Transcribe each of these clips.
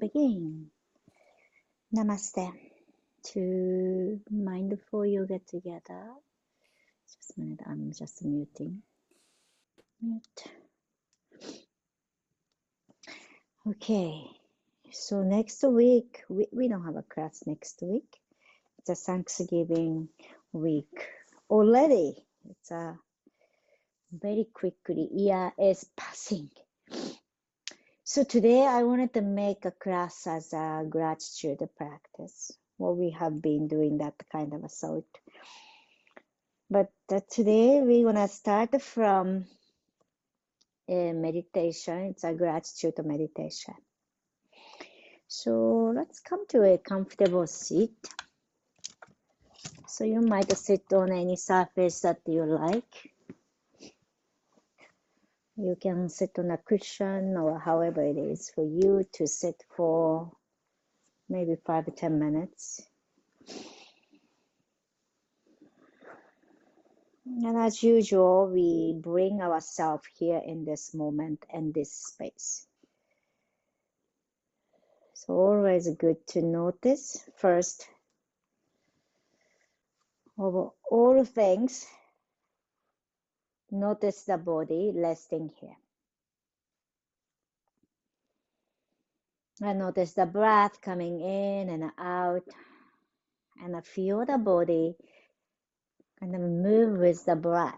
begin. Namaste to mindful yoga together. Just a minute, I'm just muting. Mute. Okay, so next week, we don't have a class next week. It's a Thanksgiving week already. It's a very quickly, year is passing. So today I wanted to make a class as a gratitude practice. Well, we have been doing that kind of a sort. But today we're going to start from a meditation. It's a gratitude meditation. So let's come to a comfortable seat. So you might sit on any surface that you like. You can sit on a cushion or however it is for you to sit for maybe 5 to 10 minutes. And as usual, we bring ourselves here in this moment and this space. So always good to notice first, over all things, notice the body resting here. And notice the breath coming in and out. And I feel the body kind of move with the breath.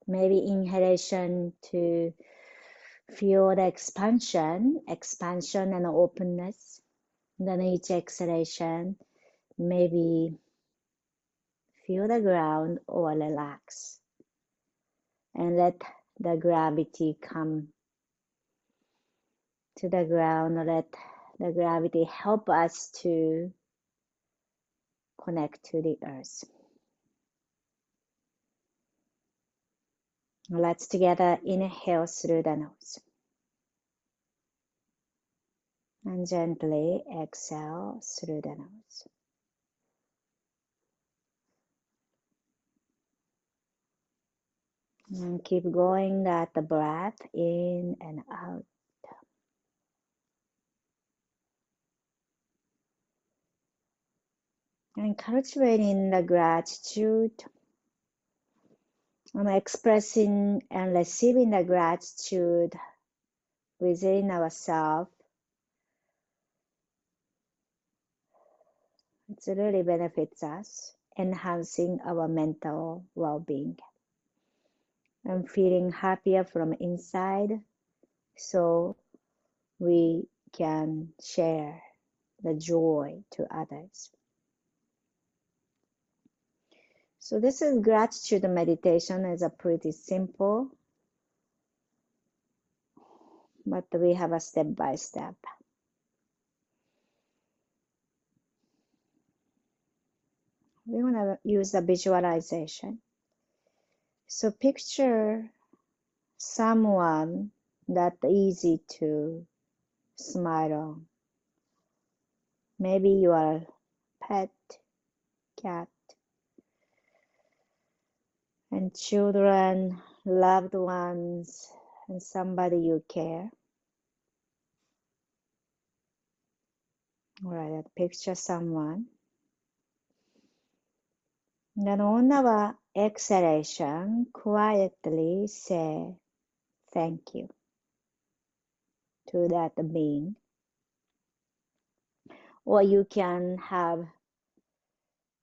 Maybe inhalation to feel the expansion and openness. Then each exhalation, maybe feel the ground or relax. And let the gravity come to the ground. Let the gravity help us to connect to the earth. Let's together inhale through the nose. And gently exhale through the nose. And keep going that the breath in and out. And cultivating the gratitude. I'm expressing and receiving the gratitude within ourselves. It really benefits us, enhancing our mental well-being. I'm feeling happier from inside, so we can share the joy to others. So this is gratitude meditation. Is a pretty simple, but we have a step by step. We want to use a visualization. So picture someone that's easy to smile on. Maybe your pet, cat, and children, loved ones, and somebody you care. All right, picture someone. Then on our exhalation, quietly say thank you to that being. Or you can have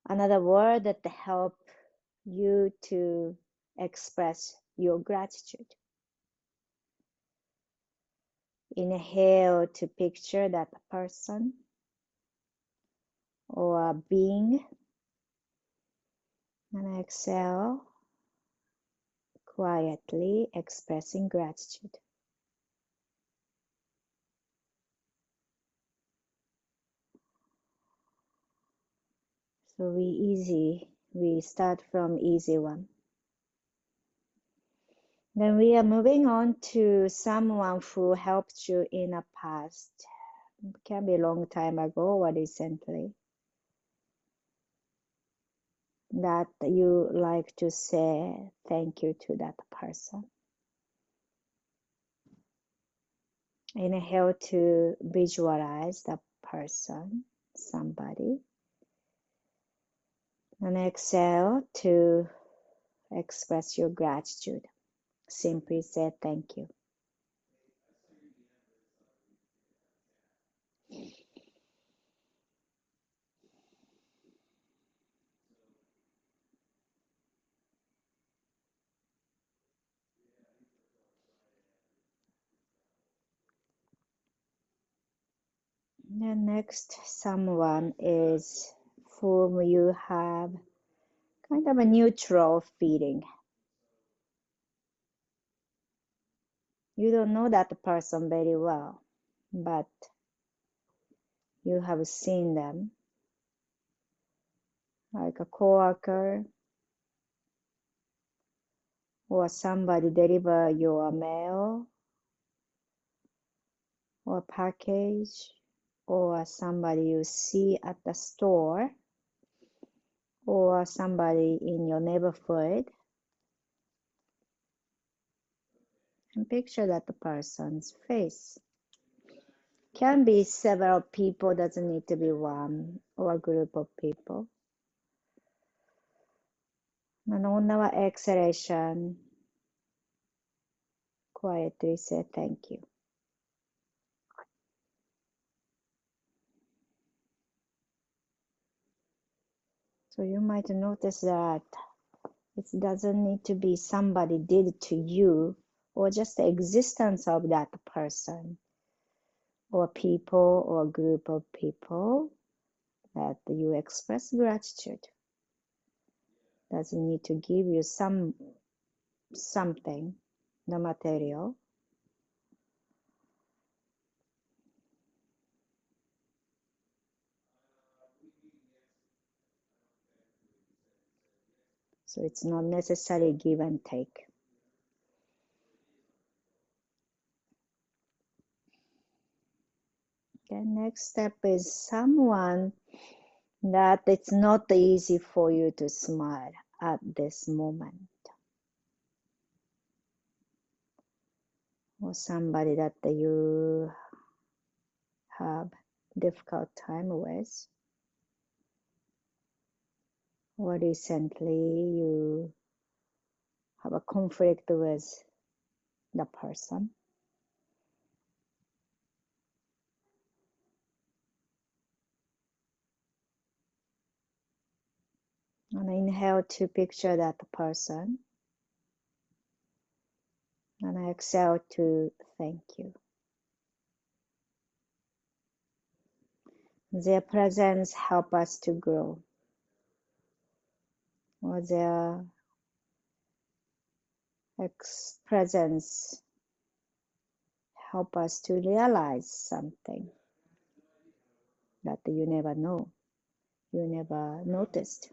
another word that help you to express your gratitude. Inhale to picture that person or a being. And exhale, quietly expressing gratitude. So we start from easy one. Then we are moving on to someone who helped you in the past. It can be a long time ago or recently. That you like to say thank you to that person. Inhale to visualize the person, somebody. And exhale to express your gratitude. Simply say thank you. The next someone is whom you have kind of a neutral feeling. You don't know that person very well, but you have seen them, like a coworker or somebody deliver your mail or package, or somebody you see at the store, or somebody in your neighborhood, and picture that person's face. Can be several people, doesn't need to be one or a group of people. And on our exhalation, quietly say thank you. So you might notice that it doesn't need to be somebody did to you, or just the existence of that person or people or group of people that you express gratitude. Doesn't need to give you something, the material. So it's not necessarily give and take. The next step is someone that it's not easy for you to smile at this moment. Or somebody that you have difficult time with. Or recently you have a conflict with the person. And inhale to picture that person. And exhale to thank you. Their presence help us to grow. Or their presence help us to realize something that you never know, you never noticed.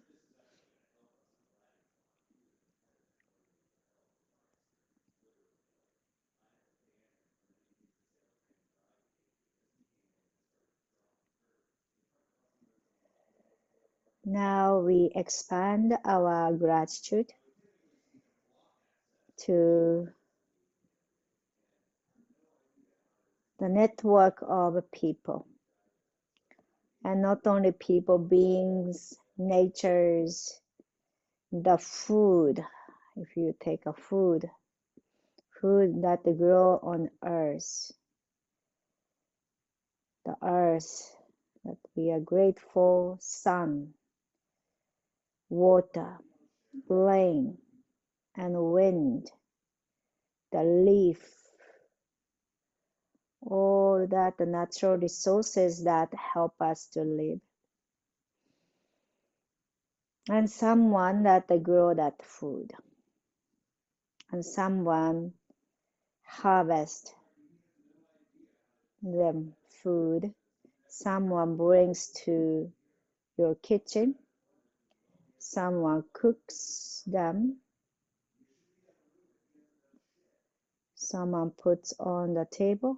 Now we expand our gratitude to the network of people. And not only people, beings, natures, the food. If you take a food that grow on earth, the earth that we are grateful, sun, water, rain, and wind, the leaf, all that the natural resources that help us to live. And someone that grow that food. And someone harvest them food. Someone brings to your kitchen. Someone cooks them. Someone puts on the table.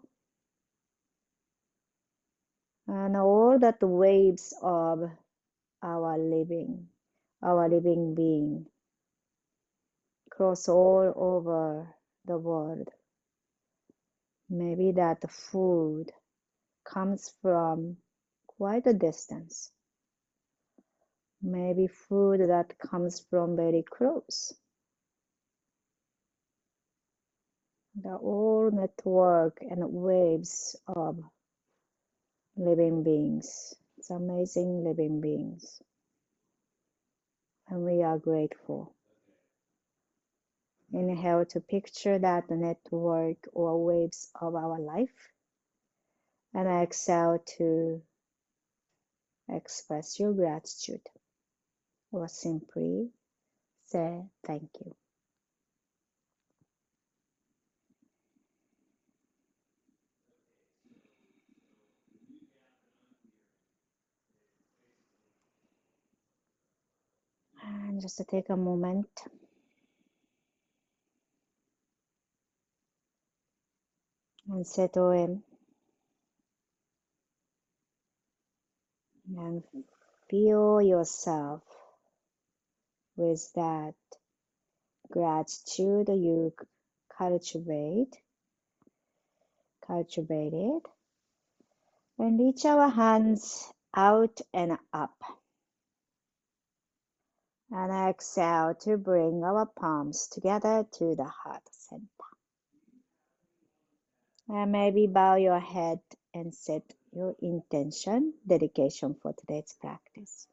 And all that waves of our living being cross all over the world. Maybe that food comes from quite a distance. Maybe food that comes from very close. The whole network and waves of living beings. It's amazing living beings. And we are grateful. Inhale to picture that network or waves of our life. And exhale to express your gratitude or simply say thank you. And just to take a moment and settle in and feel yourself with that gratitude you cultivated, and reach our hands out and up. And exhale to bring our palms together to the heart center. And maybe bow your head and set your intention, dedication for today's practice.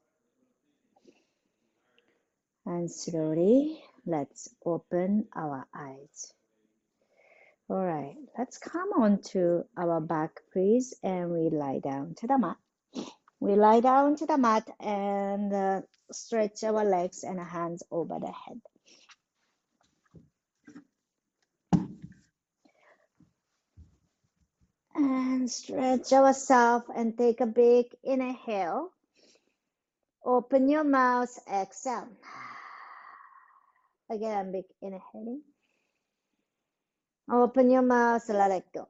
And slowly, let's open our eyes. All right, let's come on to our back, please, and we lie down to the mat. We lie down to the mat and stretch our legs and hands over the head. And stretch ourselves and take a big inhale. Open your mouth, exhale. Again, big inhaling. Open your mouth, let it go.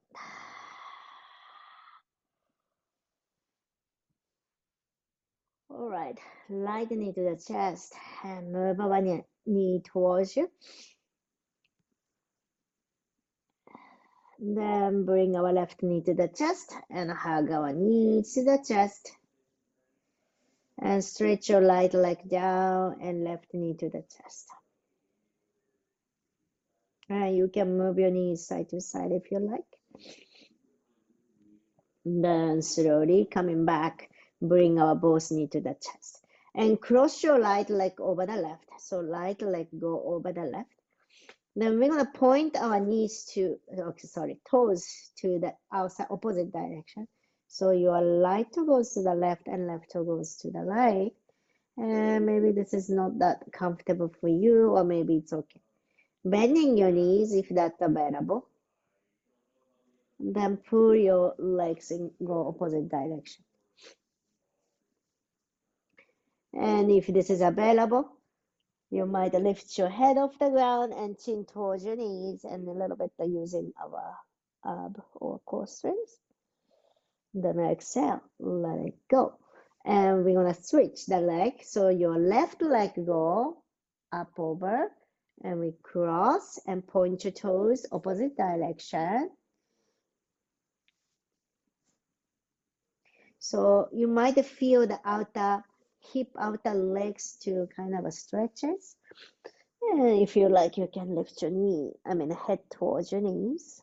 All right, light knee to the chest and move our knee towards you. Then bring our left knee to the chest and hug our knees to the chest. And stretch your right leg down and left knee to the chest. And you can move your knees side to side if you like. Then slowly coming back, bring our both knee to the chest. And cross your right leg over the left. So right leg go over the left. Then we're going to point our knees to, toes to the outside opposite direction. So your right toe goes to the left and left toe goes to the right. And maybe this is not that comfortable for you, or maybe it's okay. Bending your knees if that's available. Then pull your legs and go opposite direction. And if this is available, you might lift your head off the ground and chin towards your knees and a little bit using our ab or core strength. Then exhale, let it go. And we're going to switch the leg. So your left leg go up over and we cross and point your toes opposite direction. So you might feel the outer hip, outer legs to kind of stretches. And if you like, you can lift your head towards your knees.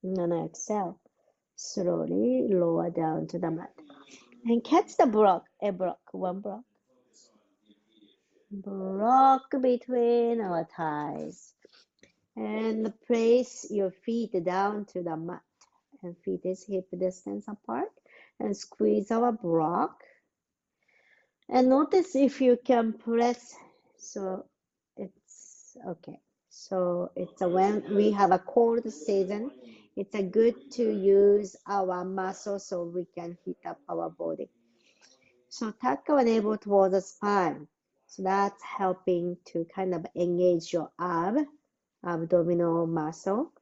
And then exhale. Slowly lower down to the mat. And catch the one block. Block between our thighs. And place your feet down to the mat. And feet is hip distance apart. And squeeze our block. And notice if you can press. So it's okay. So it's when we have a cold season, it's a good to use our muscles so we can heat up our body. So tuck our navel towards the spine. So that's helping to kind of engage your abdominal muscle.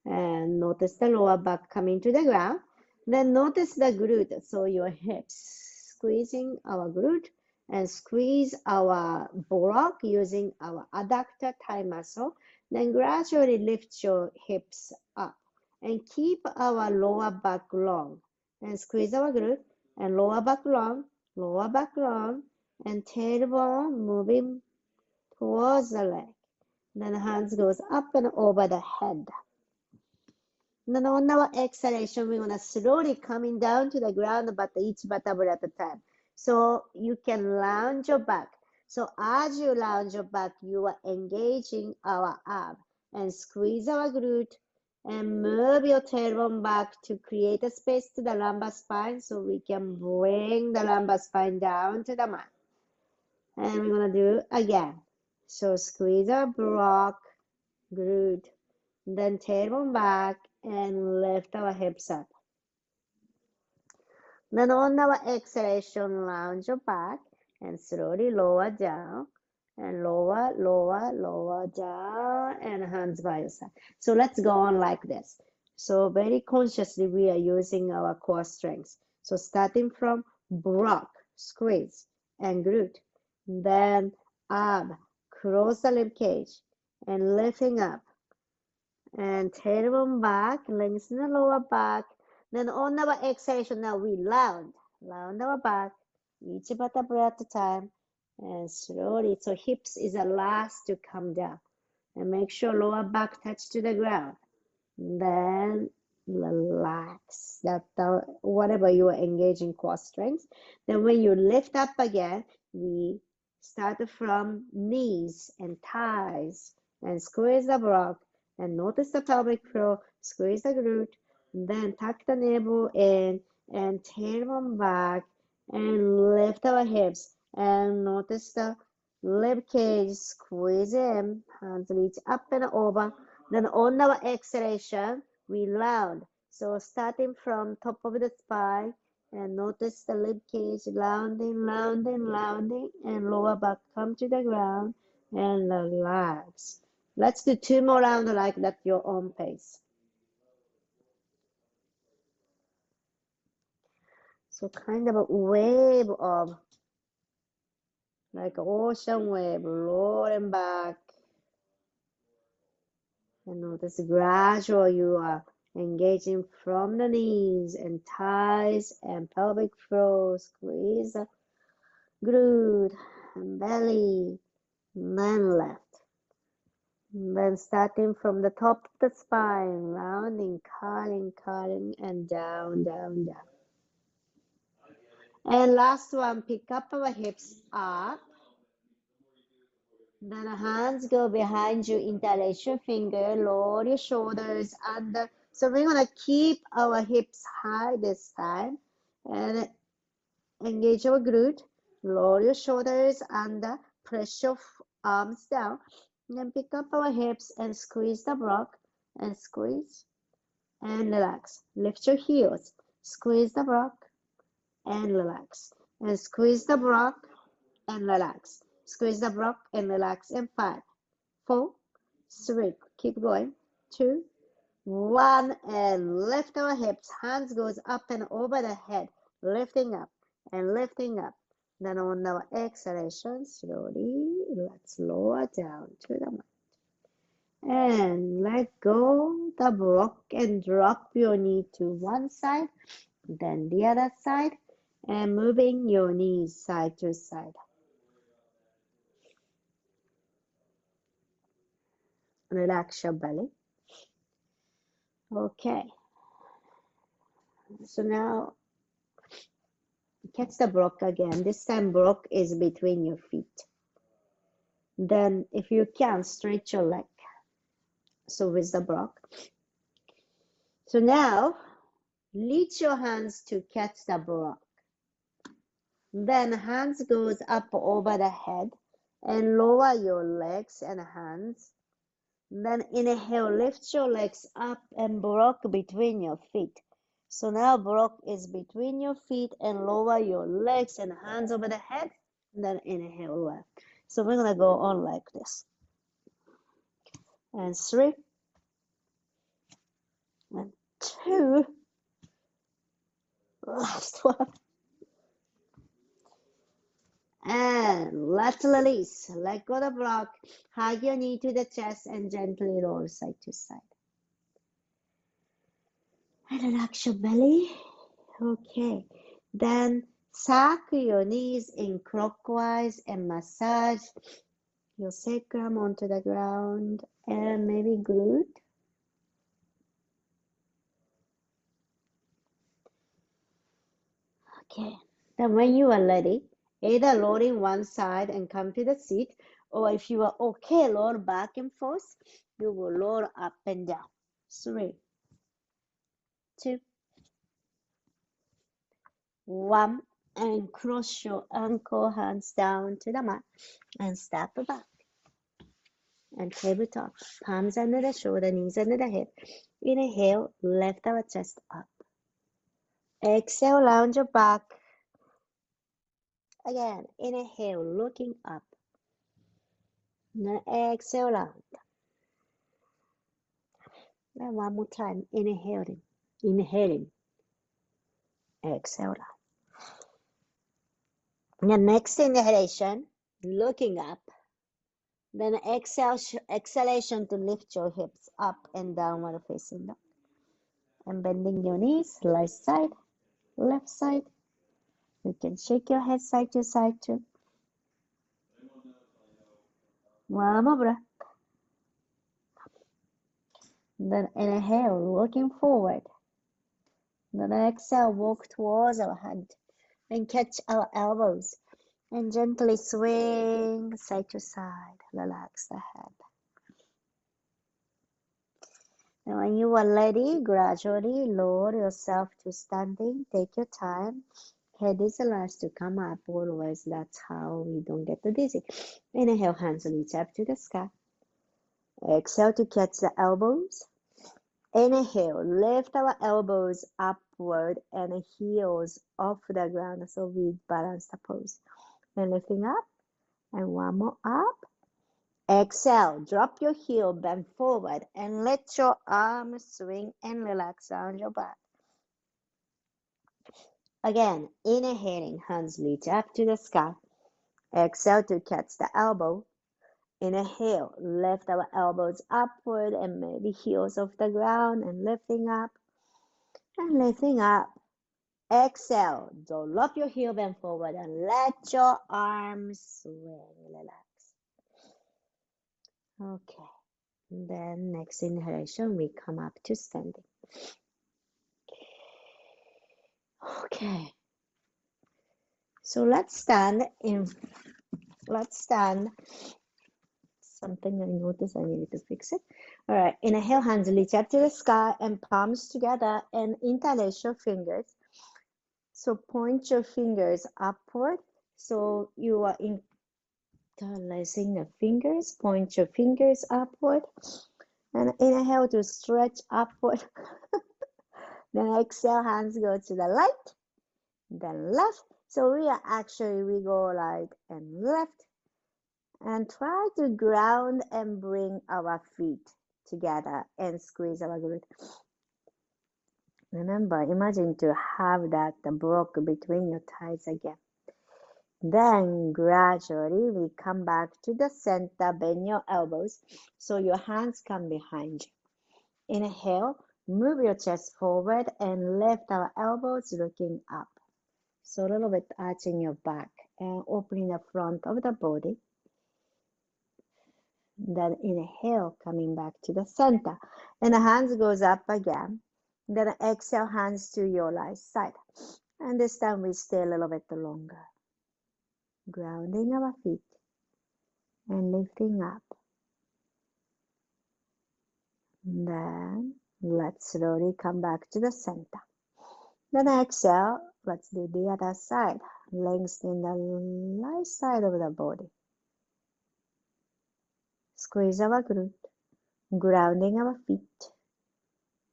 And notice the lower back coming to the ground. Then notice the glute, so your hips, squeezing our glute and squeeze our block using our adductor thigh muscle. Then gradually lift your hips up and keep our lower back long and squeeze our glute and lower back long, and tailbone moving towards the leg. Then hands goes up and over the head. Then on our exhalation, we're gonna slowly coming down to the ground, but each vertebra at a time. So you can lounge your back. So as you lounge your back, you are engaging our arm and squeeze our glute and move your tailbone back to create a space to the lumbar spine so we can bring the lumbar spine down to the mat. And we're gonna do again. So squeeze our block, glute, then tailbone back and lift our hips up. Then on our exhalation, lounge your back and slowly lower down and lower, down and hands by your side. So let's go on like this. So very consciously we are using our core strengths. So starting from block, squeeze and glute, then arm, close the rib cage and lifting up and tailbone back, lengthen the lower back. Then on our exhalation, now we round our back, each vertebra at a time, and slowly. So hips is the last to come down, and make sure lower back touch to the ground. Then relax that whatever you are engaging core strength. Then when you lift up again, we start from knees and thighs and squeeze the block and notice the pelvic floor, squeeze the glute, then tuck the navel in and tailbone back and lift our hips and notice the rib cage, squeeze in, hands reach up and over. Then on our exhalation, we round. So starting from top of the spine and notice the rib cage rounding, and lower back come to the ground and relax. Let's do 2 more rounds like that, your own pace. So kind of a wave of like an ocean wave rolling back. And notice gradual you are engaging from the knees and thighs and pelvic floor. Squeeze the glute and belly, and then left. And then starting from the top of the spine, rounding, curling, and down. And last one, pick up our hips up. Then hands go behind you, interlace your finger, lower your shoulders under. So we're gonna keep our hips high this time and engage our glute, lower your shoulders under, press your arms down, and then pick up our hips and squeeze the block and squeeze and relax. Lift your heels, squeeze the block and relax, and squeeze the block and relax. Squeeze the block and relax in 5, 4, 3, keep going, 2, 1, and lift our hips. Hands goes up and over the head, lifting up and lifting up. Then on our exhalation, slowly, let's lower down to the mat. And let go the block and drop your knee to one side, then the other side, and moving your knees side to side. Relax your belly. Okay. So now catch the block again. This time block is between your feet. Then if you can, stretch your leg. So with the block. So now reach your hands to catch the block. Then hands goes up over the head and lower your legs and hands. Then inhale, lift your legs up and block between your feet. So now block is between your feet and lower your legs and hands over the head. Then inhale left. So we're gonna go on like this. And 3, and 2, last one. And let's release. Let go the block. Hug your knee to the chest and gently roll side to side. And relax your belly. Okay. Then suck your knees in clockwise and massage your sacrum onto the ground and maybe glute. Okay. Then when you are ready, either roll in one side and come to the seat, or if you are okay, roll back and forth, you will roll up and down. 3, 2, 1, and cross your ankle hands down to the mat and step back. And tabletop, palms under the shoulder, knees under the hip. Inhale, lift our chest up. Exhale, round your back. Again, inhale, looking up. Then exhale, round. And one more time, inhaling, exhale, round. And the next inhalation, looking up. Then exhalation to lift your hips up and downward facing dog. And bending your knees, right side, left side. You can shake your head side to side too. One more breath. Then inhale, looking forward. Then exhale, walk towards our hand and catch our elbows and gently swing side to side. Relax the head. And when you are ready, gradually lower yourself to standing. Take your time. Head is the last to come up. Always, that's how we don't get too dizzy. Inhale, hands reach up to the sky. Exhale to catch the elbows. Inhale, lift our elbows upward and heels off the ground so we balance the pose. And lifting up, and one more up. Exhale, drop your heel, bend forward, and let your arms swing and relax down your back. Again, inhaling, hands reach up to the sky. Exhale to catch the elbow. Inhale, lift our elbows upward and maybe heels off the ground and lifting up and lifting up. Exhale, drop your heel, bend forward and let your arms swing, relax. Okay, then next inhalation, we come up to standing. Okay, so let's stand. Something I noticed, I needed to fix it. All right, inhale, hands reach up to the sky and palms together and interlace your fingers. So point your fingers upward. So you are interlacing the fingers. Point your fingers upward. And inhale to stretch upward. Then exhale, hands go to the right, then left. So we go right and left. And try to ground and bring our feet together and squeeze our glute. Remember, imagine to have that block between your thighs again. Then gradually we come back to the center, bend your elbows so your hands come behind you. Inhale, move your chest forward and lift our elbows looking up. So a little bit arching your back and opening the front of the body. Then inhale, coming back to the center. And the hands goes up again. Then exhale, hands to your right side. And this time we stay a little bit longer. Grounding our feet and lifting up. Then let's slowly come back to the center. Then exhale, let's do the other side. Lengthen the right side of the body. Squeeze our glute, grounding our feet.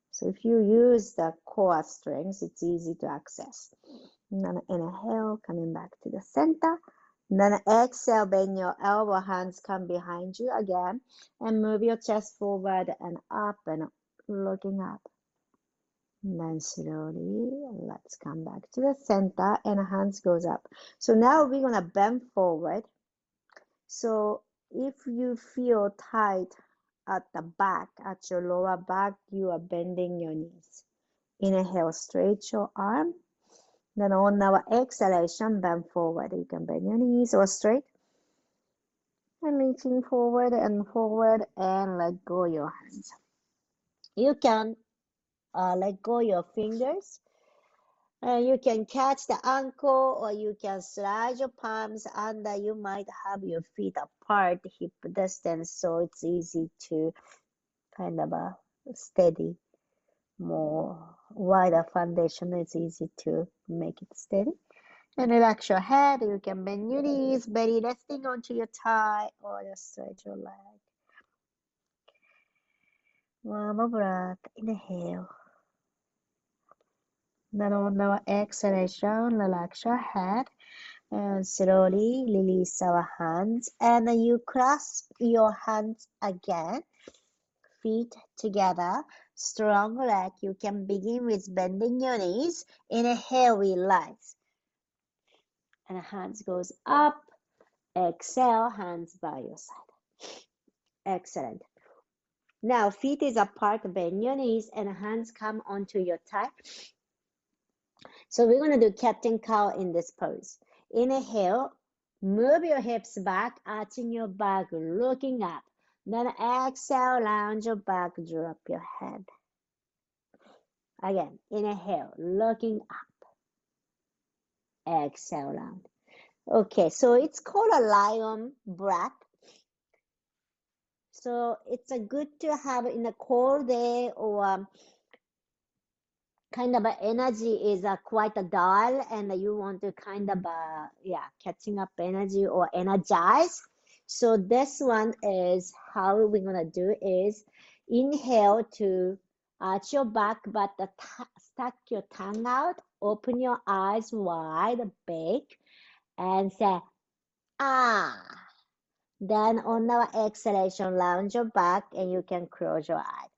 So if you use the core strength, it's easy to access. And then inhale, coming back to the center. And then exhale, bend your elbow, hands come behind you again. And move your chest forward and up and looking up. Then slowly, let's come back to the center and hands goes up. So now we're gonna bend forward. So if you feel tight at the back, at your lower back, you are bending your knees. Inhale, straight your arm. Then on our exhalation, bend forward. You can bend your knees or straight. And reaching forward and let go your hands. You can let go your fingers. You can catch the ankle or you can slide your palms under. You might have your feet apart, hip distance, so it's easy to kind of steady. More wider foundation, it's easy to make it steady. And relax your head. You can bend your knees, belly resting onto your thigh, or just stretch your leg. One more breath. Inhale. Then on our exhalation, relax your head. And slowly release our hands. And you clasp your hands again. Feet together. Strong leg. You can begin with bending your knees. Inhale, relax. And hands goes up. Exhale, hands by your side. Excellent. Now feet is apart, bend your knees and hands come onto your thigh. So we're going to do cat and cow in this pose. Inhale, move your hips back, arching your back, looking up. Then exhale, lounge your back, drop your head. Again, inhale, looking up. Exhale, lounge. Okay, so it's called a lion breath. So it's a good to have in a cold day or kind of energy is quite dull and you want to kind of catching up energy or energize. So this one is how we're gonna do is inhale to arch your back, but stuck your tongue out, open your eyes wide, big, and say ah. Then on our exhalation, lounge your back and you can close your eyes.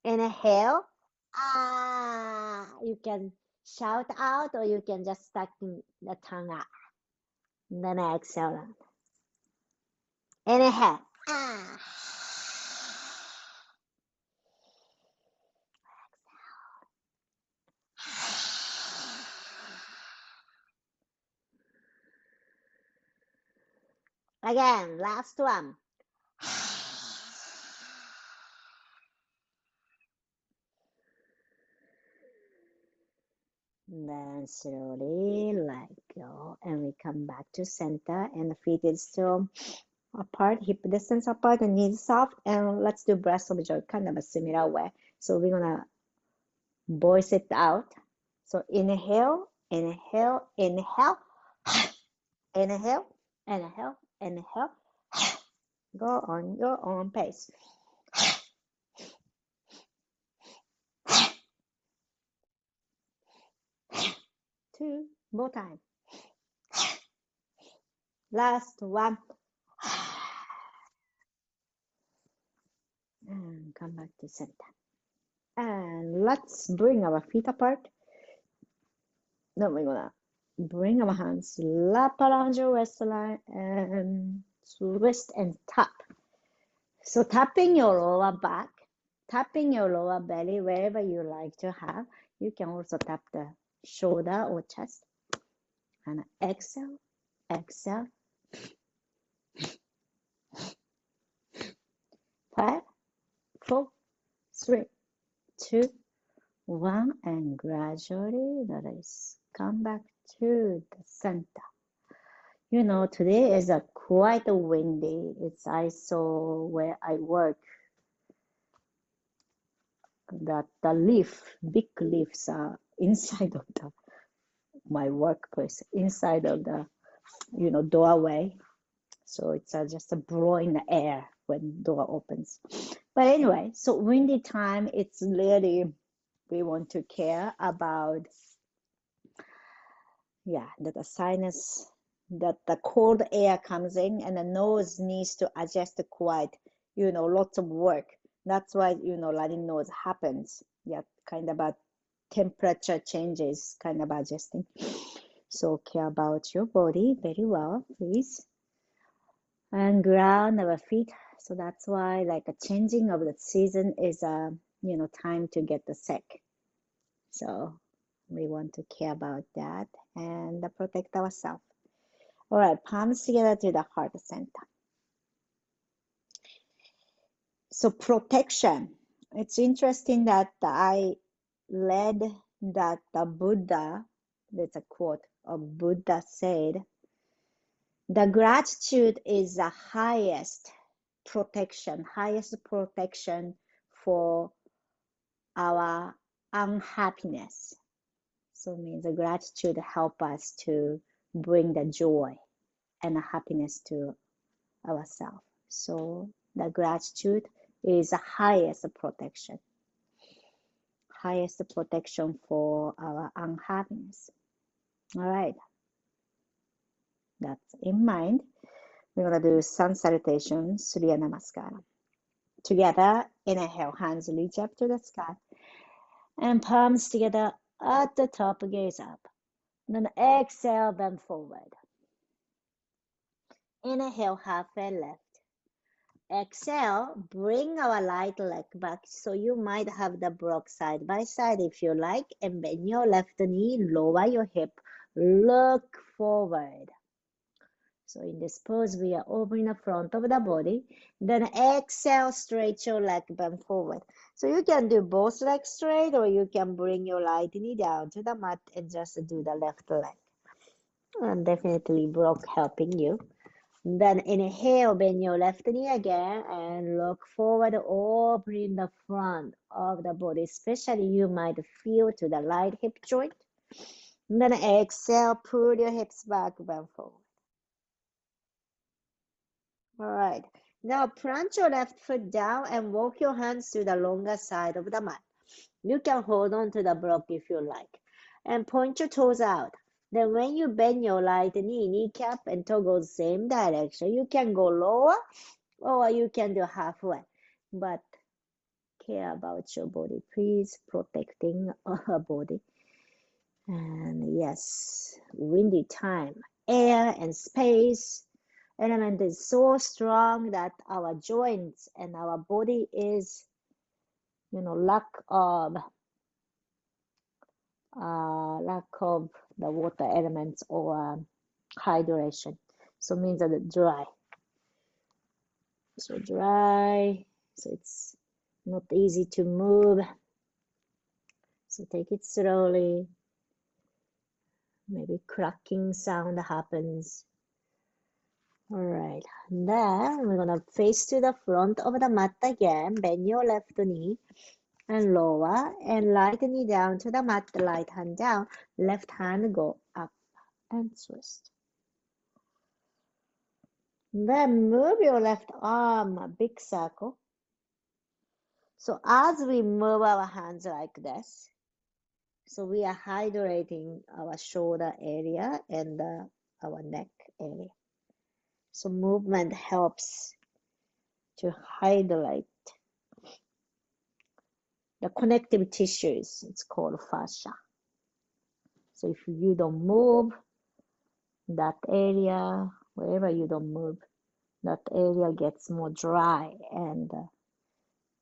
Inhale. Ah, you can shout out or you can just stuck the tongue out. Then exhale. Inhale. Ah. Again, last one. Then slowly let go and we come back to center and the feet is still apart, hip distance apart and knees soft. And let's do breath of joy, kind of a similar way. So we're gonna voice it out. So inhale, inhale, inhale, inhale, inhale, inhale. Go on your own pace. 2 more time. Last one. And come back to center. And let's bring our feet apart. Then we're gonna bring our hands, lap around your waistline and twist and tap. So tapping your lower back, tapping your lower belly, wherever you like to have. You can also tap the shoulder or chest. And exhale, exhale. 5, 4, 3, 2, 1, and gradually release. Come back to the center. You know, today is a quite windy. I saw where I work that the big leaves are inside of my workplace, inside of the doorway. So it's just a blowing the air when door opens. But anyway, so windy time, it's really, we want to care about, that the sinus, that the cold air comes in and the nose needs to adjust quite, lots of work. That's why, running nose happens. Yeah, kind of temperature changes, kind of adjusting. So care about your body very well, please. And ground our feet. So that's why like a changing of the season is time to get the sick. So we want to care about that and protect ourselves. All right, palms together to the heart center. So protection. It's interesting that I read that the Buddha, there's a quote of Buddha said, the gratitude is the highest protection for our unhappiness. So it means the gratitude help us to bring the joy and the happiness to ourselves. So the gratitude is the highest protection for our unhappiness. All right, that's in mind. We're going to do sun salutation, Surya Namaskara. Together, inhale, hands reach up to the sky, and palms together at the top, gaze up. Then exhale, bend forward. Inhale, halfway left. Exhale, bring our right leg back. So you might have the block side by side if you like, and bend your left knee, lower your hip, look forward. So in this pose, we are opening the front of the body. Then exhale, stretch your leg, bend forward. So you can do both legs straight, or you can bring your right knee down to the mat and just do the left leg. And definitely block helping you. Then inhale, bend your left knee again and look forward, opening the front of the body, especially you might feel to the right hip joint. Then exhale, pull your hips back, bend forward. All right. Now plant your left foot down and walk your hands to the longer side of the mat. You can hold on to the block if you like. And point your toes out. Then when you bend your right knee, kneecap and toe go same direction. You can go lower or you can do halfway. But care about your body, please, protecting our body. And yes, windy time, air and space element is so strong that our joints and our body is, lack of the water elements or hydration. So means that dry. So dry. So it's not easy to move. So take it slowly. Maybe cracking sound happens. All right. Then we're gonna face to the front of the mat again. Bend your left knee and lower, and right knee down to the mat, right hand down, left hand go up and twist. Then move your left arm a big circle. So as we move our hands like this, so we are hydrating our shoulder area and our neck area. So movement helps to hydrate the connective tissues. It's called fascia. So if you don't move that area, wherever you don't move, that area gets more dry and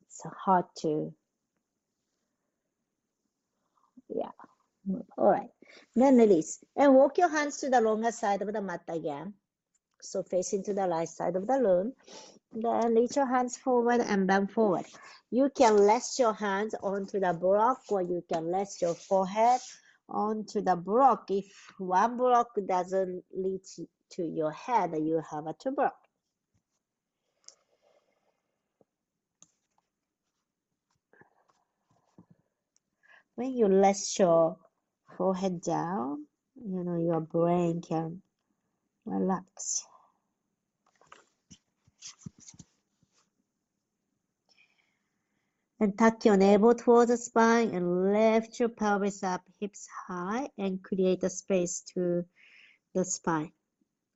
it's hard to, move. All right, then release and walk your hands to the longer side of the mat again. So facing to the right side of the room. Then reach your hands forward and bend forward. You can rest your hands onto the block, or you can rest your forehead onto the block. If one block doesn't reach to your head, you have a two block. When you rest your forehead down, your brain can relax. And tuck your navel towards the spine and lift your pelvis up, hips high, and create a space to the spine.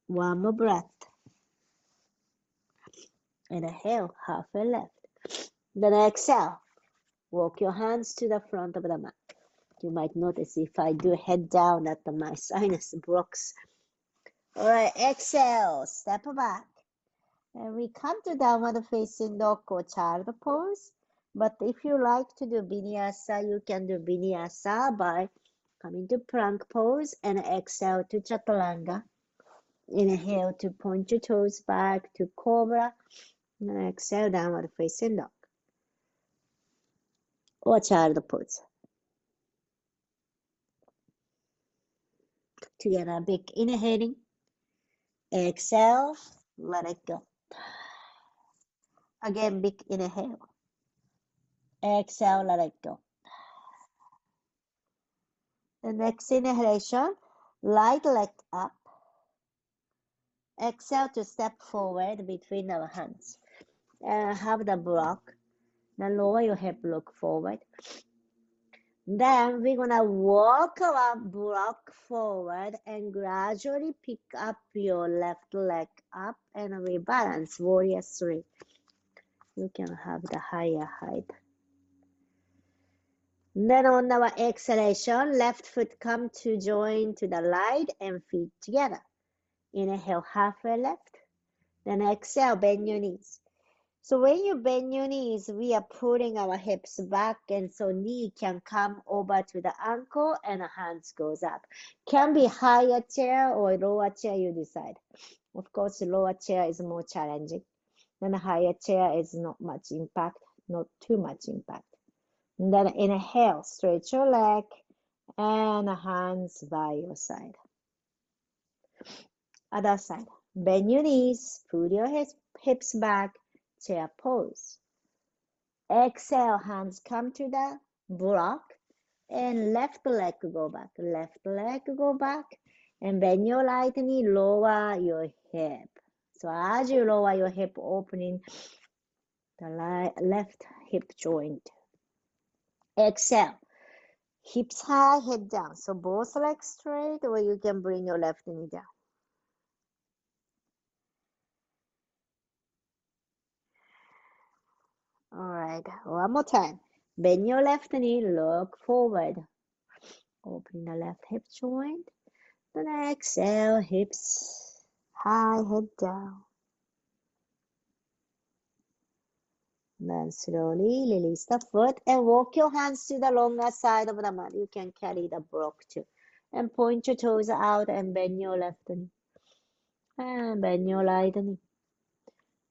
One more breath. Inhale, halfway left. Then exhale. Walk your hands to the front of the mat. You might notice if I do head down that my sinus blocks. All right, exhale, step back. And we come to downward facing dog or child pose. But if you like to do vinyasa, you can do vinyasa by coming to plank pose and exhale to chaturanga. Inhale to point your toes back to cobra. And exhale, downward facing dog or child pose. Together, big inhaling. Exhale, let it go. Again, big inhale. Exhale, let it go. The next inhalation, light leg up. Exhale to step forward between our hands. Have the block. Then lower your hip, look forward. Then we're gonna walk our block forward and gradually pick up your left leg up and rebalance, warrior 3. You can have the higher height. Then on our exhalation, left foot come to join to the right and feet together. Inhale, halfway left. Then exhale, bend your knees. So when you bend your knees, we are pulling our hips back, and so knee can come over to the ankle and hands goes up. Can be higher chair or lower chair, you decide. Of course, lower chair is more challenging. Then higher chair is not much impact, not too much impact. And then inhale, stretch your leg and hands by your side. Other side. Bend your knees, pull your hips back, chair pose. Exhale, hands come to the block and left leg go back. Left leg go back and bend your right knee, lower your hip. So as you lower your hip, opening the left hip joint. Exhale, hips high, head down. So both legs straight, or you can bring your left knee down. All right, one more time. Bend your left knee, look forward. Open the left hip joint. Then exhale, hips high, head down. Then slowly release the foot and walk your hands to the longer side of the mat. You can carry the block too. And point your toes out and bend your left knee. And bend your right knee.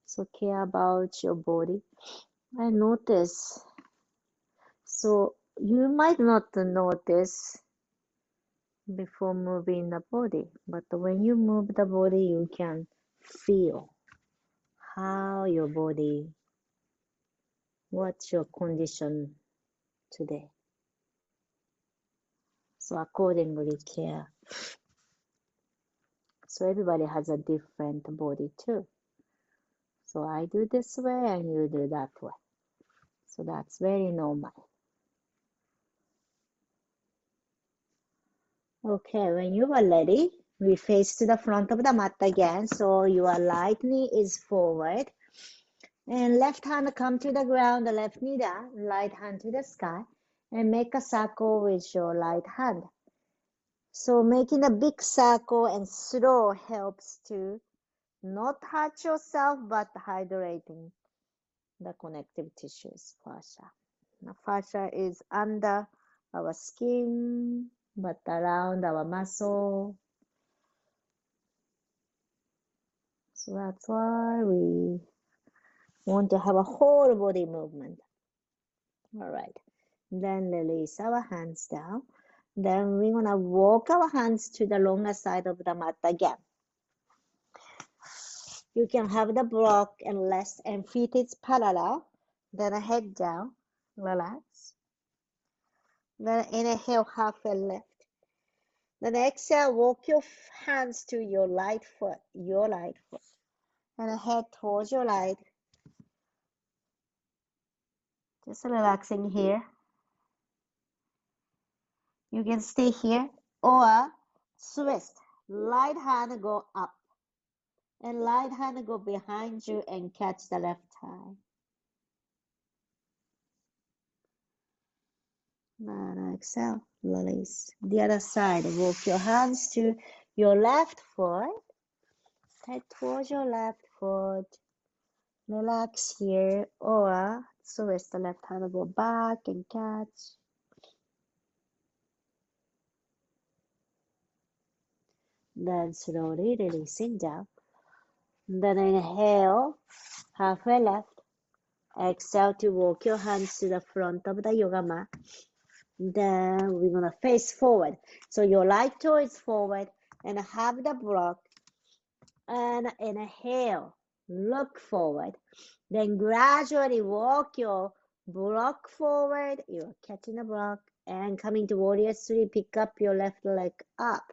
So care about your body. And notice. So you might not notice before moving the body, but when you move the body, you can feel how your body, what's your condition today. So accordingly care. So everybody has a different body too. So I do this way and you do that way. So that's very normal. Okay, when you are ready, we face to the front of the mat again. So your right knee is forward. And left hand come to the ground, the left knee down, right hand to the sky. And make a circle with your right hand. So making a big circle and slow helps to not hurt yourself, but hydrating the connective tissues, fascia. Now, fascia is under our skin, but around our muscle. So that's why we want to have a whole body movement. All right. Then release our hands down. Then we're going to walk our hands to the longer side of the mat again. You can have the block and rest and feet is parallel. Then head down, relax. Then inhale, halfway left. Then exhale, walk your hands to your right foot, and head towards your right. Just relaxing here. You can stay here or twist. Right hand go up and right hand go behind you and catch the left thigh. And exhale, release. The other side, walk your hands to your left foot. Head towards your left foot. Relax here, or twist the left hand go back and catch. Then slowly releasing down. Then inhale, halfway left. Exhale to walk your hands to the front of the yoga mat. Then we're gonna face forward. So your right toe is forward and have the block. And inhale, look forward. Then gradually walk your block forward. You're catching the block and coming to warrior three. Pick up your left leg up.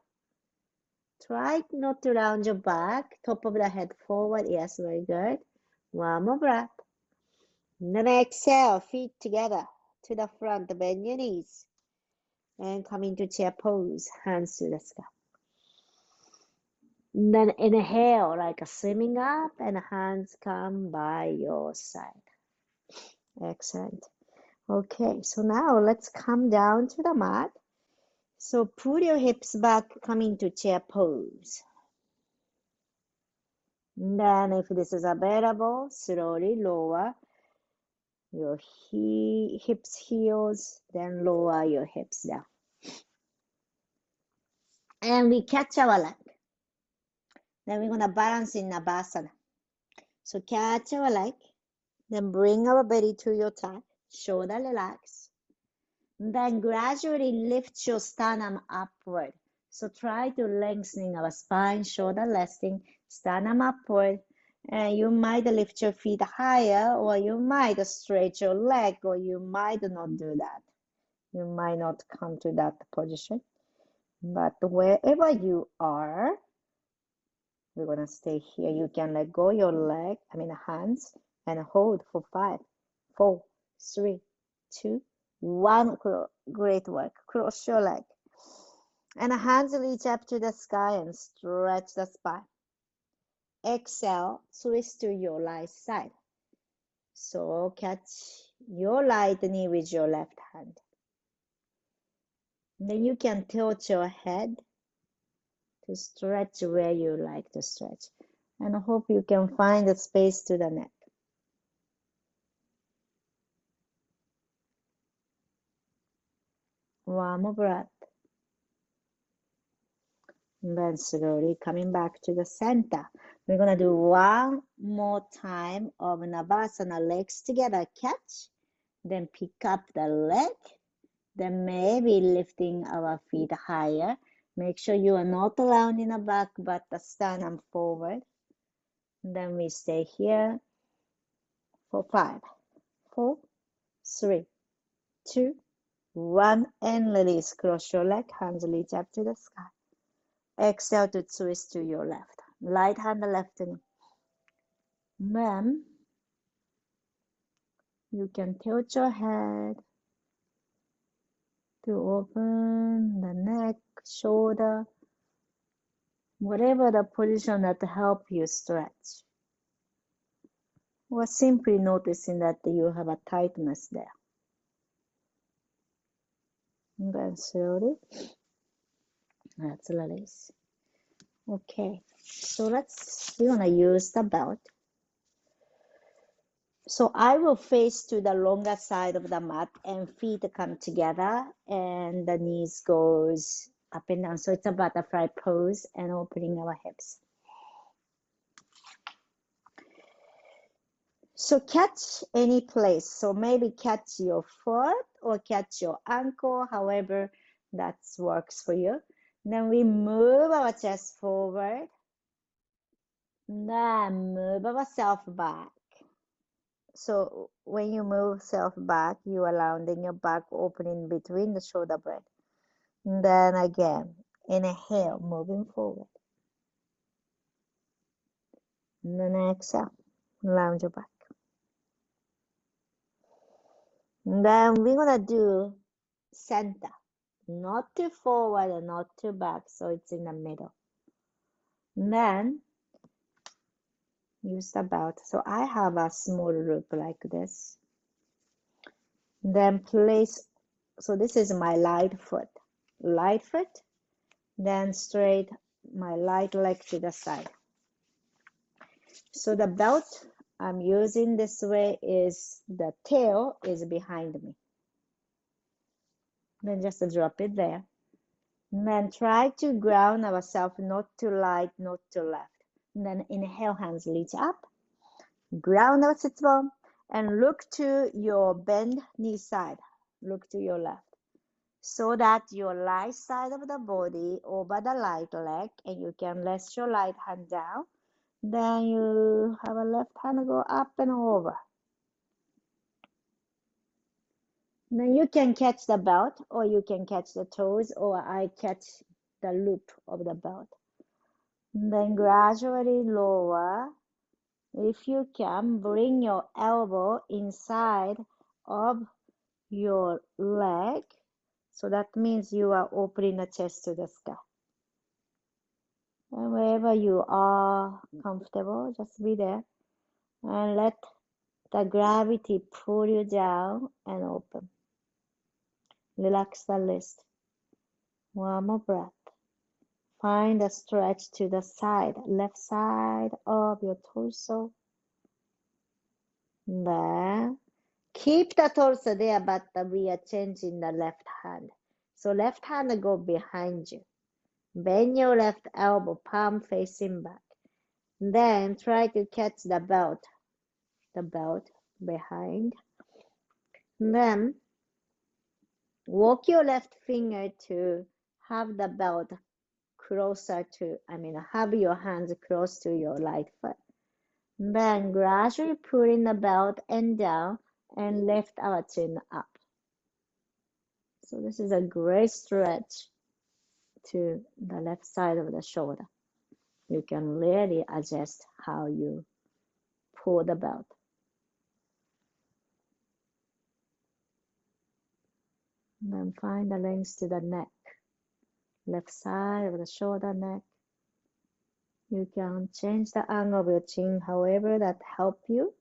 Try not to round your back. Top of the head forward. Yes, very good. One more breath. Then exhale, feet together to the front. Bend your knees. And come into chair pose. Hands to the sky. Then inhale like a swimming up and hands come by your side. Excellent. Okay, so now let's come down to the mat. So put your hips back, come into chair pose. Then if this is available, slowly lower your hips, heels, then lower your hips down. And we catch our leg. Then we're going to balance in Navasana. So catch our leg, then bring our belly to your thigh, shoulder relax. Then gradually lift your sternum upward. So try to lengthen our spine, shoulder resting, sternum upward. And you might lift your feet higher, or you might stretch your leg, or you might not do that. You might not come to that position. But wherever you are, we're going to stay here. You can let go your hands, and hold for 5, 4, 3, 2, 1. Great work. Cross your leg. And hands reach up to the sky and stretch the spine. Exhale, twist to your right side. So catch your right knee with your left hand. Then you can tilt your head to stretch where you like to stretch. And I hope you can find the space to the neck. One more breath. And then slowly coming back to the center. We're going to do one more time of Navasana, legs together, catch. Then pick up the leg. Then maybe lifting our feet higher. Make sure you are not rounding the back, but the sternum forward. Then we stay here for 5, 4, 3, 2, 1, and release. Cross your leg, hands reach up to the sky. Exhale to twist to your left. Right hand, left knee. Then you can tilt your head to open the neck, shoulder, whatever the position that help you stretch. Or simply noticing that you have a tightness there. And then slowly, let's release. Okay, so we're gonna use the belt. So I will face to the longer side of the mat and feet come together and the knees goes up and down. So it's a butterfly pose and opening our hips. So catch any place. So maybe catch your foot or catch your ankle, however that works for you. Then we move our chest forward. Then move ourselves back. So when you move self back, you are rounding your back, opening between the shoulder blade. Then again, inhale, moving forward. And then exhale, round your back. And then we're gonna do center, not too forward and not too back, so it's in the middle. And then use the belt. So I have a small loop like this. Then place So this is my right foot. Right foot, then straight my right leg to the side. So the belt I'm using this way is the tail is behind me. Then just drop it there. And then try to ground ourselves not to right, not to left. And then inhale, hands reach up. Ground our sit bone and look to your bend knee side. Look to your left. So that your right side of the body over the right leg, and you can rest your right hand down. Then you have a left hand go up and over. Then you can catch the belt, or you can catch the toes, or I catch the loop of the belt. Then gradually lower. If you can, bring your elbow inside of your leg. So that means you are opening the chest to the sky. And wherever you are comfortable, just be there. And let the gravity pull you down and open. Relax the wrist. One more breath. Find a stretch to the side, left side of your torso. There. Keep the torso there, but we are changing the left hand. So left hand go behind you. Bend your left elbow, palm facing back. Then try to catch the belt behind. Then walk your left finger to have the belt closer to, have your hands close to your right foot. Then gradually pulling the belt and down and lift our chin up. So this is a great stretch to the left side of the shoulder. You can really adjust how you pull the belt. Then find the length to the neck, left side of the shoulder, neck. You can change the angle of your chin however that help you.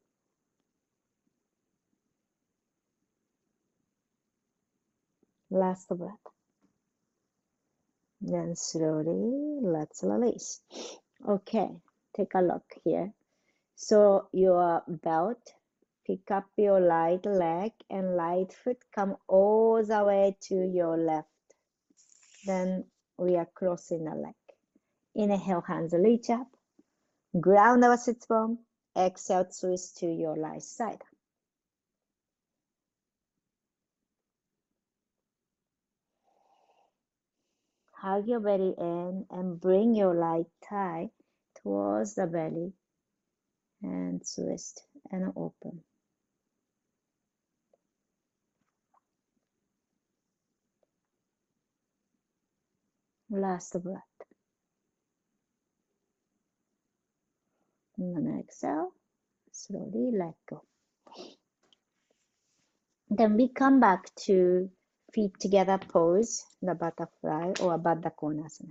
Last breath. Then slowly let's release. Okay, take a look here. So your belt, pick up your right leg and right foot, come all the way to your left. Then we are crossing the leg. Inhale, hands reach up. Ground our sit bone. Exhale, twist to your right side. Hug your belly in and bring your right thigh towards the belly and twist and open. Last breath. And then exhale, slowly let go. Then we come back to feet together pose, the butterfly or Baddha Konasana.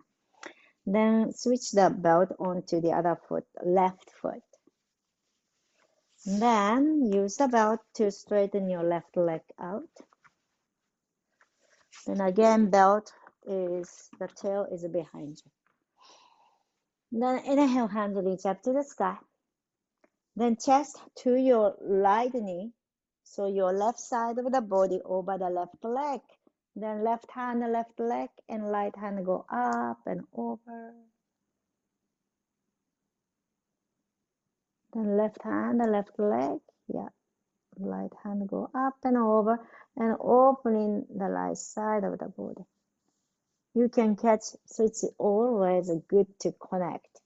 Then switch the belt onto the other foot, left foot. Then use the belt to straighten your left leg out. Then again, belt is, the tail is behind you. Then inhale, hands reach up to the sky. Then chest to your right knee. So your left side of the body over the left leg. Then left hand, left leg, and right hand go up and over. Then left hand, left leg, yeah. Right hand go up and over and opening the right side of the body. You can catch, so it's always good to connect.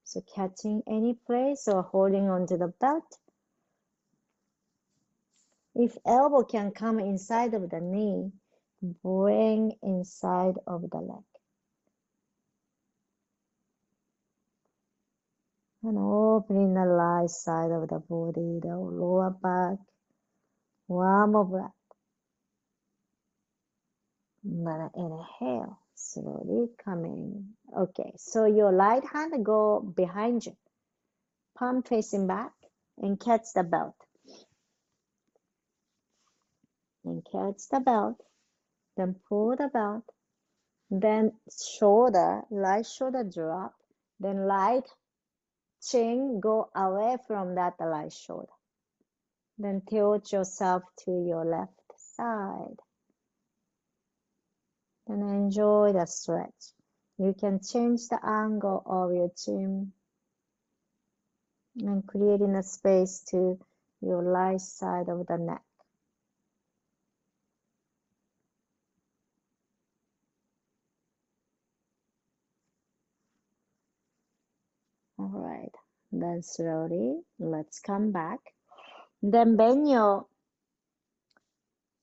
So catching any place or holding onto the belt. If elbow can come inside of the knee, bring inside of the leg. And opening the right side of the body, the lower back. One more breath. And then inhale, slowly coming. Okay, so your right hand go behind you, palm facing back, and catch the belt. And catch the belt. Then pull the belt. Then shoulder, right shoulder drop. Then right chin go away from that right shoulder. Then tilt yourself to your left side. Then enjoy the stretch. You can change the angle of your chin and creating a space to your right side of the neck. All right, then slowly, let's come back. Then bend your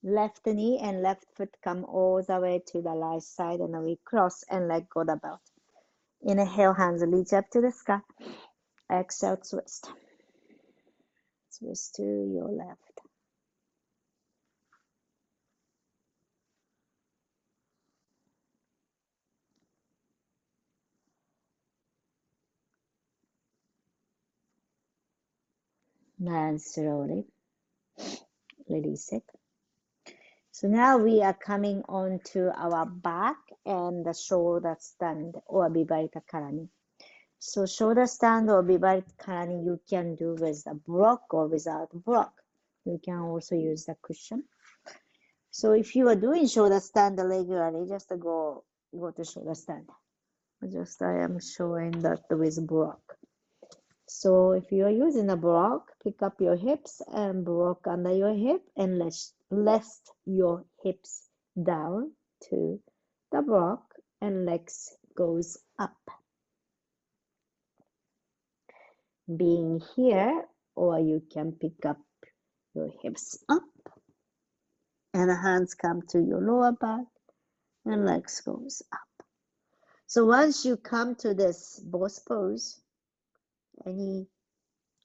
left knee and left foot come all the way to the right side, and then we cross and let go the belt. Inhale, hands reach up to the sky. Exhale, twist. Twist to your left. And slowly release it. So now we are coming on to our back and the shoulder stand or Viparita Karani. So shoulder stand or Viparita Karani you can do with a block or without block. You can also use the cushion. So if you are doing shoulder stand regularly, just go to shoulder stand. Just I am showing that with block. So if you are using a block, pick up your hips and block under your hip and rest your hips down to the block and legs goes up. Being here, or you can pick up your hips up and the hands come to your lower back and legs goes up. So once you come to this both pose, any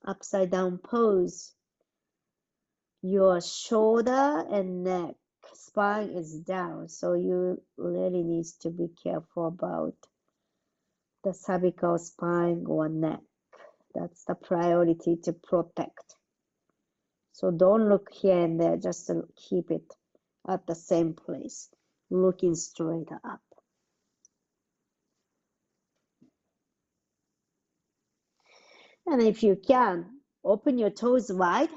upside down pose, your shoulder and neck spine is down, so you really need to be careful about the cervical spine or neck. That's the priority to protect. So don't look here and there, just keep it at the same place, looking straight up. And if you can, open your toes wide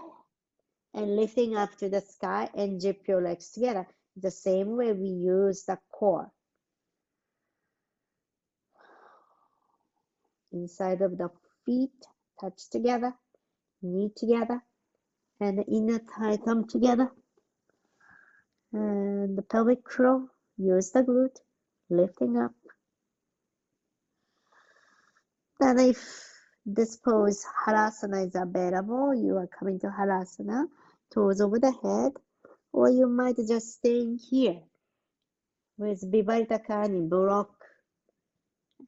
and lifting up to the sky and zip your legs together. The same way we use the core. Inside of the feet touch together, knee together, and the inner thigh thumb together. And the pelvic floor, use the glute, lifting up. Then if this pose, Halasana, is available, you are coming to Halasana, toes over the head, or you might just stay here with Viparita Karani, block,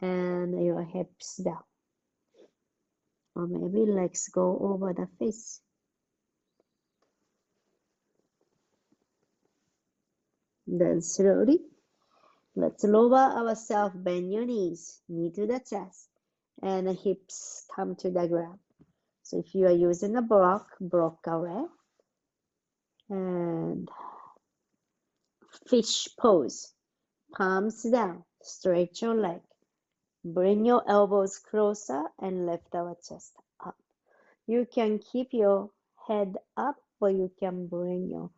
and your hips down. Or maybe legs go over the face. Then slowly, let's lower ourselves, bend your knees, knee to the chest, and the hips come to the ground. So if you are using a block away, and fish pose, palms down, stretch your leg, bring your elbows closer and lift our chest up. You can keep your head up or you can bring your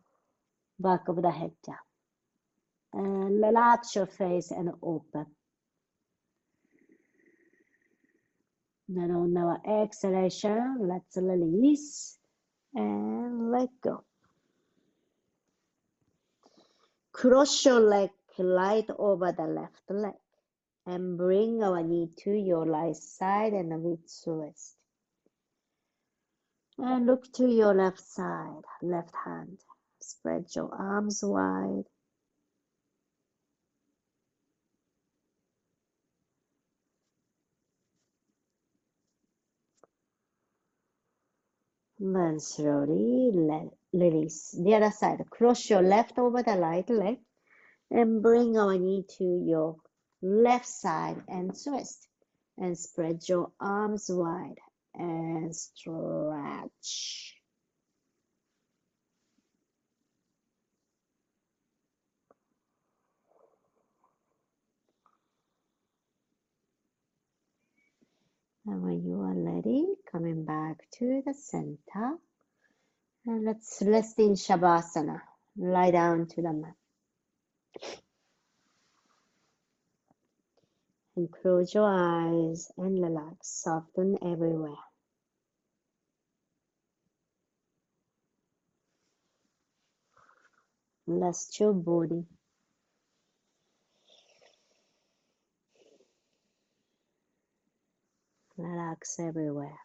back of the head down. And relax your face and open. Then on our exhalation, let's release and let go. Cross your leg right over the left leg and bring our knee to your right side and we twist. And look to your left side, left hand. Spread your arms wide. Then slowly release. The other side, cross your left over the right leg and bring our knee to your left side and twist. And spread your arms wide and stretch. And when you are ready, coming back to the center. And let's rest in Shavasana. Lie down to the mat. And close your eyes and relax. Soften everywhere. Rest your body. Relax everywhere.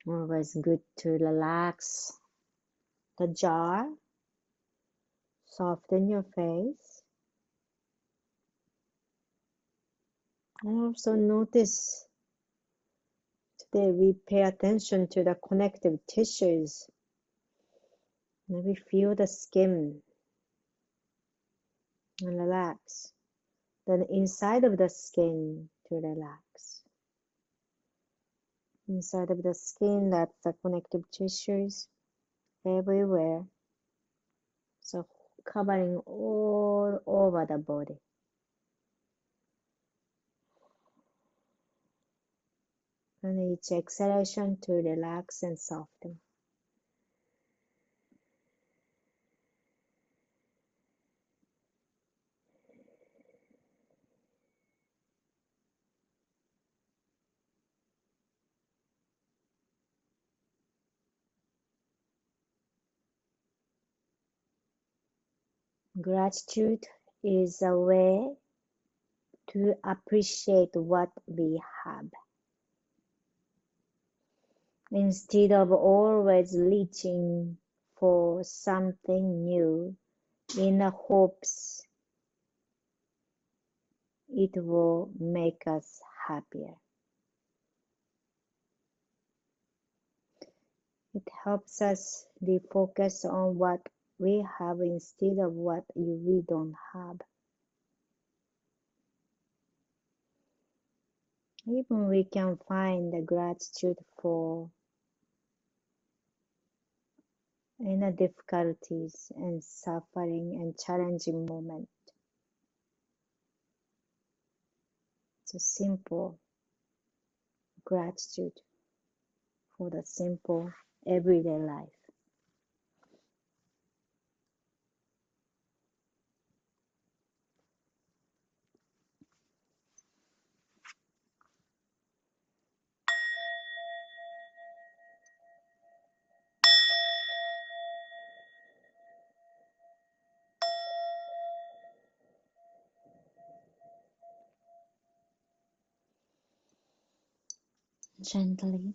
Always good to relax the jaw. Soften your face. And also notice today we pay attention to the connective tissues. Maybe feel the skin and relax. Then inside of the skin to relax. Inside of the skin, that's the connective tissues everywhere. So covering all over the body. And each exhalation to relax and soften. Gratitude is a way to appreciate what we have. Instead of always reaching for something new in the hopes it will make us happier. It helps us refocus on what we have instead of what we don't have. Even we can find the gratitude for inner difficulties and suffering and challenging moments. It's a simple gratitude for the simple everyday life. Gently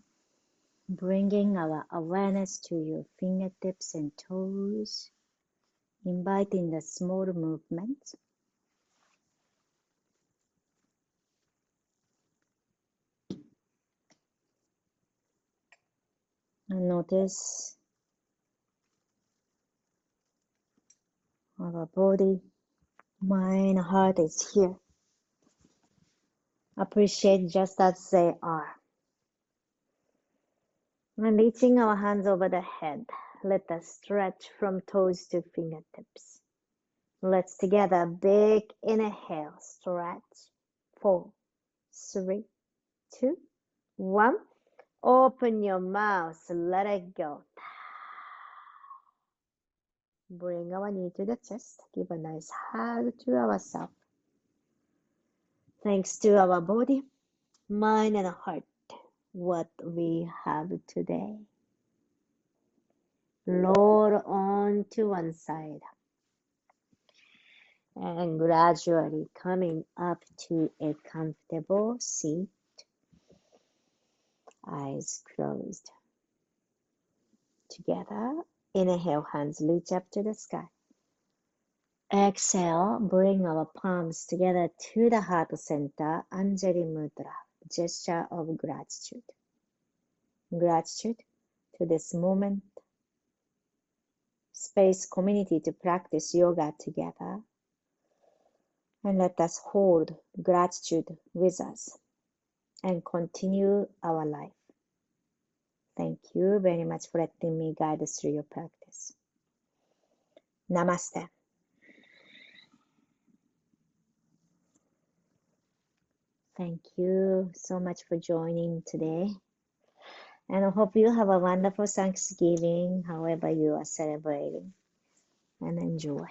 bringing our awareness to your fingertips and toes, inviting the small movements. And notice our body, mind, heart is here. Appreciate just as they are. And reaching our hands over the head, let us stretch from toes to fingertips. Let's together big inhale, stretch. 4, 3, 2, 1. Open your mouth, let it go. Bring our knee to the chest. Give a nice hug to ourselves. Thanks to our body, mind, and heart, what we have today. Lower on to one side. And gradually coming up to a comfortable seat. Eyes closed. Together, inhale, hands reach up to the sky. Exhale, bring our palms together to the heart center, Anjali Mudra, gesture of gratitude. Gratitude to this moment, space, community to practice yoga together. And let us hold gratitude with us and continue our life. Thank you very much for letting me guide us through your practice. Namaste. Thank you so much for joining today. And I hope you have a wonderful Thanksgiving, however you are celebrating, and enjoy.